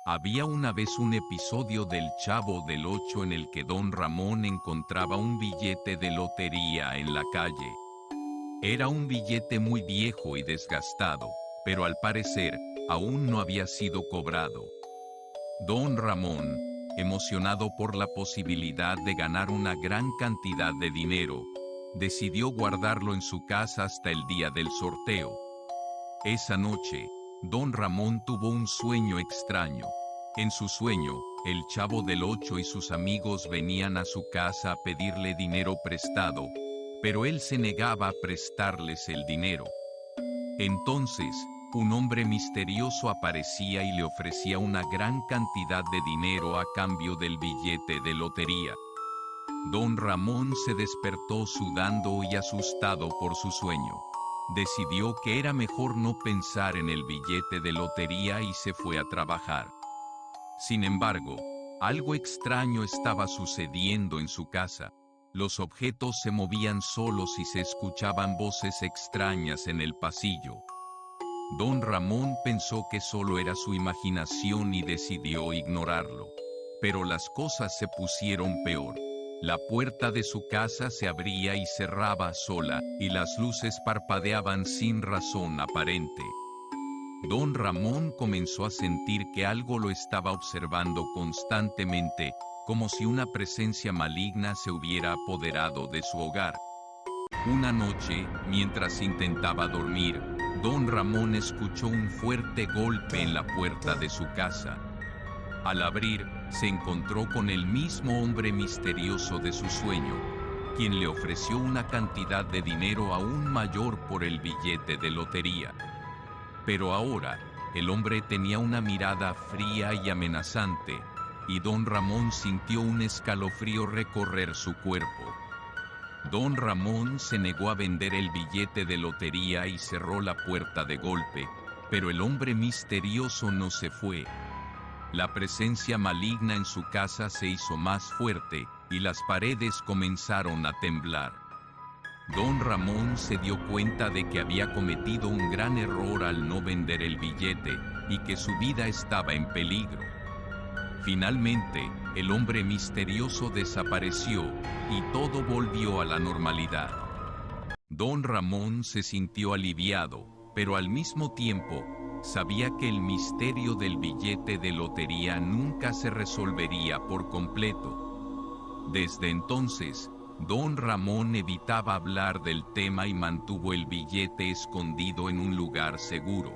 Había una vez un episodio del Chavo del Ocho en el que Don Ramón encontraba un billete de lotería en la calle. Era un billete muy viejo y desgastado, pero al parecer, aún no había sido cobrado. Don Ramón, emocionado por la posibilidad de ganar una gran cantidad de dinero, decidió guardarlo en su casa hasta el día del sorteo. Esa noche, Don Ramón tuvo un sueño extraño. En su sueño, el Chavo del Ocho y sus amigos venían a su casa a pedirle dinero prestado, pero él se negaba a prestarles el dinero. Entonces, un hombre misterioso aparecía y le ofrecía una gran cantidad de dinero a cambio del billete de lotería. Don Ramón se despertó sudando y asustado por su sueño. Decidió que era mejor no pensar en el billete de lotería y se fue a trabajar. Sin embargo, algo extraño estaba sucediendo en su casa. Los objetos se movían solos y se escuchaban voces extrañas en el pasillo. Don Ramón pensó que solo era su imaginación y decidió ignorarlo. Pero las cosas se pusieron peor. La puerta de su casa se abría y cerraba sola, y las luces parpadeaban sin razón aparente. Don Ramón comenzó a sentir que algo lo estaba observando constantemente, como si una presencia maligna se hubiera apoderado de su hogar. Una noche, mientras intentaba dormir, Don Ramón escuchó un fuerte golpe en la puerta de su casa. Al abrir, se encontró con el mismo hombre misterioso de su sueño, quien le ofreció una cantidad de dinero aún mayor por el billete de lotería. Pero ahora, el hombre tenía una mirada fría y amenazante, y Don Ramón sintió un escalofrío recorrer su cuerpo. Don Ramón se negó a vender el billete de lotería y cerró la puerta de golpe, pero el hombre misterioso no se fue. La presencia maligna en su casa se hizo más fuerte, y las paredes comenzaron a temblar. Don Ramón se dio cuenta de que había cometido un gran error al no vender el billete, y que su vida estaba en peligro. Finalmente, el hombre misterioso desapareció, y todo volvió a la normalidad. Don Ramón se sintió aliviado, pero al mismo tiempo, sabía que el misterio del billete de lotería nunca se resolvería por completo. Desde entonces, Don Ramón evitaba hablar del tema y mantuvo el billete escondido en un lugar seguro.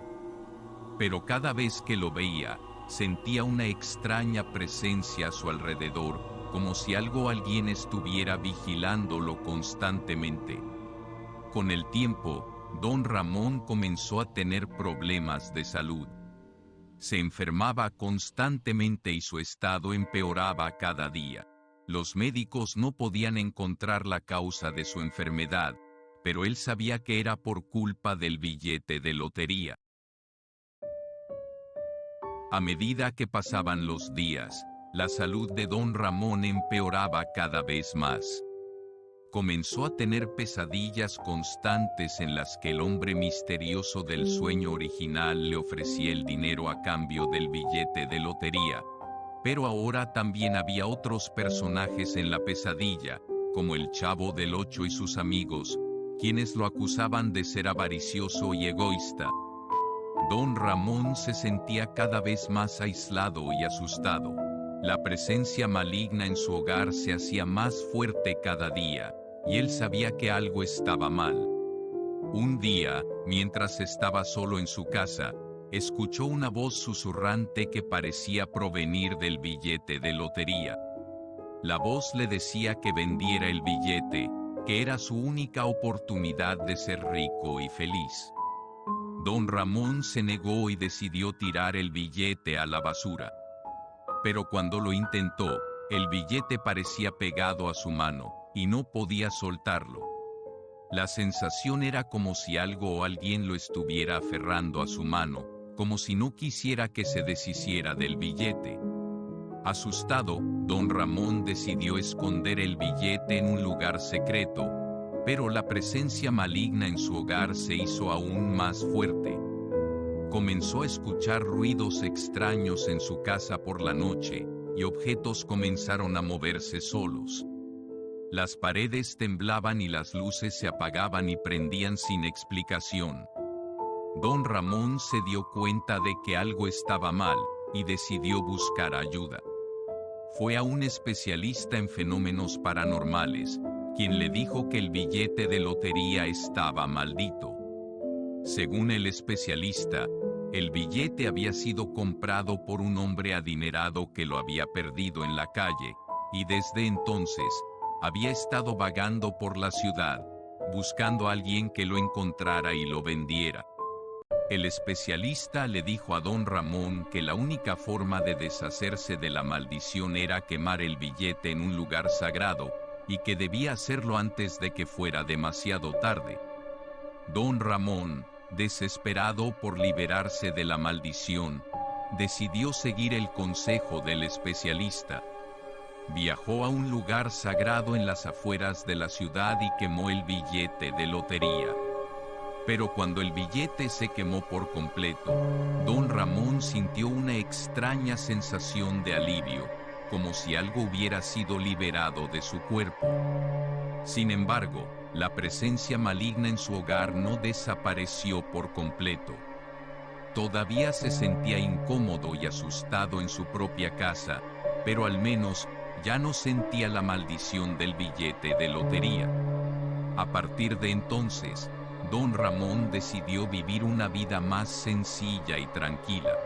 Pero cada vez que lo veía, sentía una extraña presencia a su alrededor, como si algo o alguien estuviera vigilándolo constantemente. Con el tiempo, Don Ramón comenzó a tener problemas de salud. Se enfermaba constantemente y su estado empeoraba cada día. Los médicos no podían encontrar la causa de su enfermedad, pero él sabía que era por culpa del billete de lotería. A medida que pasaban los días, la salud de Don Ramón empeoraba cada vez más. Comenzó a tener pesadillas constantes en las que el hombre misterioso del sueño original le ofrecía el dinero a cambio del billete de lotería. Pero ahora también había otros personajes en la pesadilla, como el Chavo del Ocho y sus amigos, quienes lo acusaban de ser avaricioso y egoísta. Don Ramón se sentía cada vez más aislado y asustado. La presencia maligna en su hogar se hacía más fuerte cada día, y él sabía que algo estaba mal. Un día, mientras estaba solo en su casa, escuchó una voz susurrante que parecía provenir del billete de lotería. La voz le decía que vendiera el billete, que era su única oportunidad de ser rico y feliz. Don Ramón se negó y decidió tirar el billete a la basura. Pero cuando lo intentó, el billete parecía pegado a su mano, y no podía soltarlo. La sensación era como si algo o alguien lo estuviera aferrando a su mano, como si no quisiera que se deshiciera del billete. Asustado, Don Ramón decidió esconder el billete en un lugar secreto, pero la presencia maligna en su hogar se hizo aún más fuerte. Comenzó a escuchar ruidos extraños en su casa por la noche, y objetos comenzaron a moverse solos. Las paredes temblaban y las luces se apagaban y prendían sin explicación. Don Ramón se dio cuenta de que algo estaba mal, y decidió buscar ayuda. Fue a un especialista en fenómenos paranormales, quien le dijo que el billete de lotería estaba maldito. Según el especialista, el billete había sido comprado por un hombre adinerado que lo había perdido en la calle, y desde entonces, había estado vagando por la ciudad, buscando a alguien que lo encontrara y lo vendiera. El especialista le dijo a don Ramón que la única forma de deshacerse de la maldición era quemar el billete en un lugar sagrado, y que debía hacerlo antes de que fuera demasiado tarde. Don Ramón, desesperado por liberarse de la maldición, decidió seguir el consejo del especialista. Viajó a un lugar sagrado en las afueras de la ciudad y quemó el billete de lotería. Pero cuando el billete se quemó por completo, don Ramón sintió una extraña sensación de alivio, como si algo hubiera sido liberado de su cuerpo. Sin embargo, la presencia maligna en su hogar no desapareció por completo. Todavía se sentía incómodo y asustado en su propia casa, pero al menos ya no sentía la maldición del billete de lotería. A partir de entonces, don Ramón decidió vivir una vida más sencilla y tranquila.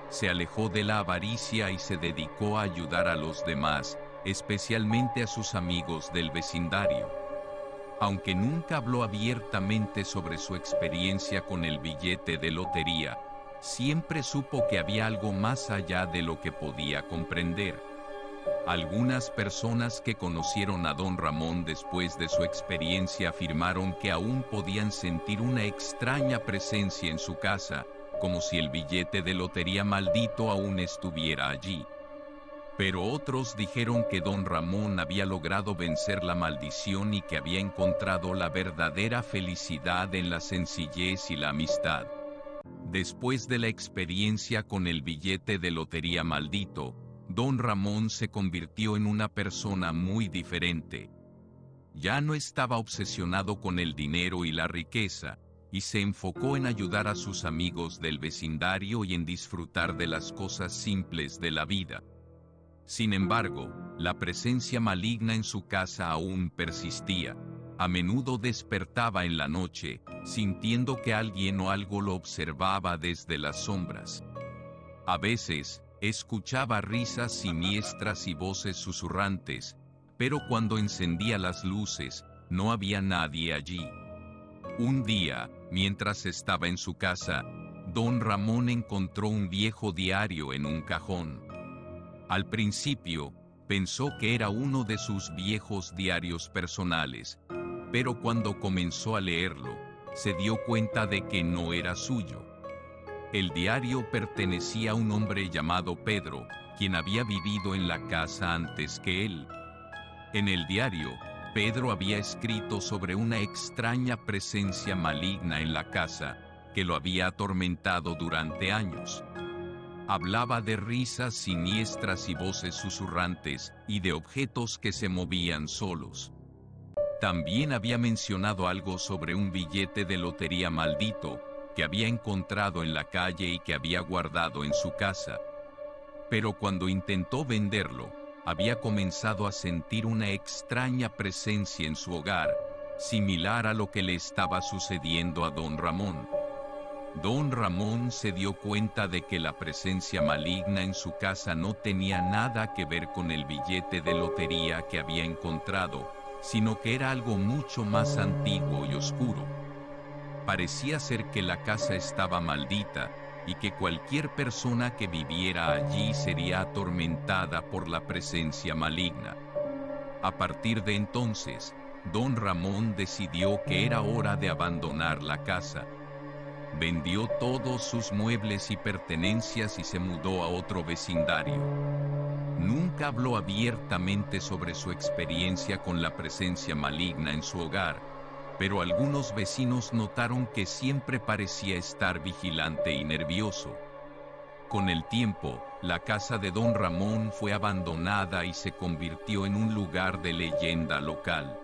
Se alejó de la avaricia y se dedicó a ayudar a los demás, especialmente a sus amigos del vecindario. Aunque nunca habló abiertamente sobre su experiencia con el billete de lotería, siempre supo que había algo más allá de lo que podía comprender. Algunas personas que conocieron a don Ramón después de su experiencia afirmaron que aún podían sentir una extraña presencia en su casa, como si el billete de lotería maldito aún estuviera allí. Pero otros dijeron que don Ramón había logrado vencer la maldición y que había encontrado la verdadera felicidad en la sencillez y la amistad. Después de la experiencia con el billete de lotería maldito, don Ramón se convirtió en una persona muy diferente. Ya no estaba obsesionado con el dinero y la riqueza, y se enfocó en ayudar a sus amigos del vecindario y en disfrutar de las cosas simples de la vida. Sin embargo, la presencia maligna en su casa aún persistía. A menudo despertaba en la noche, sintiendo que alguien o algo lo observaba desde las sombras. A veces, escuchaba risas siniestras y voces susurrantes, pero cuando encendía las luces, no había nadie allí. Un día, mientras estaba en su casa, don Ramón encontró un viejo diario en un cajón. Al principio, pensó que era uno de sus viejos diarios personales, pero cuando comenzó a leerlo, se dio cuenta de que no era suyo. El diario pertenecía a un hombre llamado Pedro, quien había vivido en la casa antes que él. En el diario, Pedro había escrito sobre una extraña presencia maligna en la casa, que lo había atormentado durante años. Hablaba de risas siniestras y voces susurrantes, y de objetos que se movían solos. También había mencionado algo sobre un billete de lotería maldito, que había encontrado en la calle y que había guardado en su casa. Pero cuando intentó venderlo, había comenzado a sentir una extraña presencia en su hogar, similar a lo que le estaba sucediendo a don Ramón. Don Ramón se dio cuenta de que la presencia maligna en su casa no tenía nada que ver con el billete de lotería que había encontrado, sino que era algo mucho más antiguo y oscuro. Parecía ser que la casa estaba maldita, y que cualquier persona que viviera allí sería atormentada por la presencia maligna. A partir de entonces, don Ramón decidió que era hora de abandonar la casa. Vendió todos sus muebles y pertenencias y se mudó a otro vecindario. Nunca habló abiertamente sobre su experiencia con la presencia maligna en su hogar, pero algunos vecinos notaron que siempre parecía estar vigilante y nervioso. Con el tiempo, la casa de Don Ramón fue abandonada y se convirtió en un lugar de leyenda local.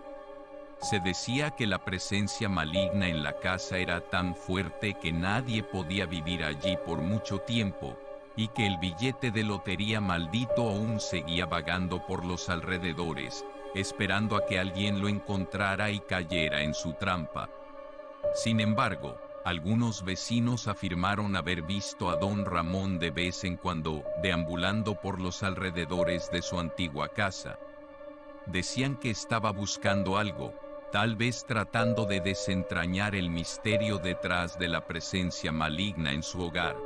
Se decía que la presencia maligna en la casa era tan fuerte que nadie podía vivir allí por mucho tiempo, y que el billete de lotería maldito aún seguía vagando por los alrededores, esperando a que alguien lo encontrara y cayera en su trampa. Sin embargo, algunos vecinos afirmaron haber visto a Don Ramón de vez en cuando deambulando por los alrededores de su antigua casa. Decían que estaba buscando algo, tal vez tratando de desentrañar el misterio detrás de la presencia maligna en su hogar.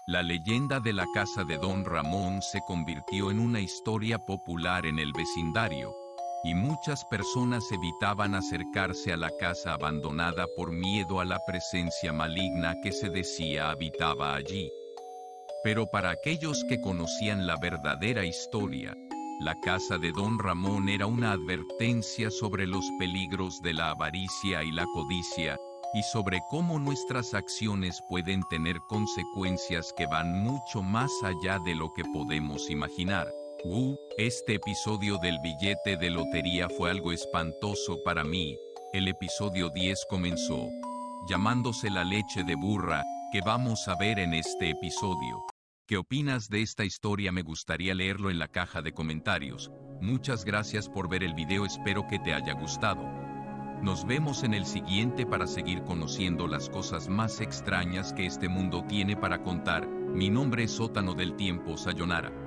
La leyenda de la casa de Don Ramón se convirtió en una historia popular en el vecindario, y muchas personas evitaban acercarse a la casa abandonada por miedo a la presencia maligna que se decía habitaba allí. Pero para aquellos que conocían la verdadera historia, la casa de Don Ramón era una advertencia sobre los peligros de la avaricia y la codicia, y sobre cómo nuestras acciones pueden tener consecuencias que van mucho más allá de lo que podemos imaginar. Este episodio del billete de lotería fue algo espantoso para mí. El episodio 10 comenzó, llamándose La leche de burra, que vamos a ver en este episodio. ¿Qué opinas de esta historia? Me gustaría leerlo en la caja de comentarios. Muchas gracias por ver el video, espero que te haya gustado. Nos vemos en el siguiente para seguir conociendo las cosas más extrañas que este mundo tiene para contar. Mi nombre es Sótano del Tiempo. Sayonara.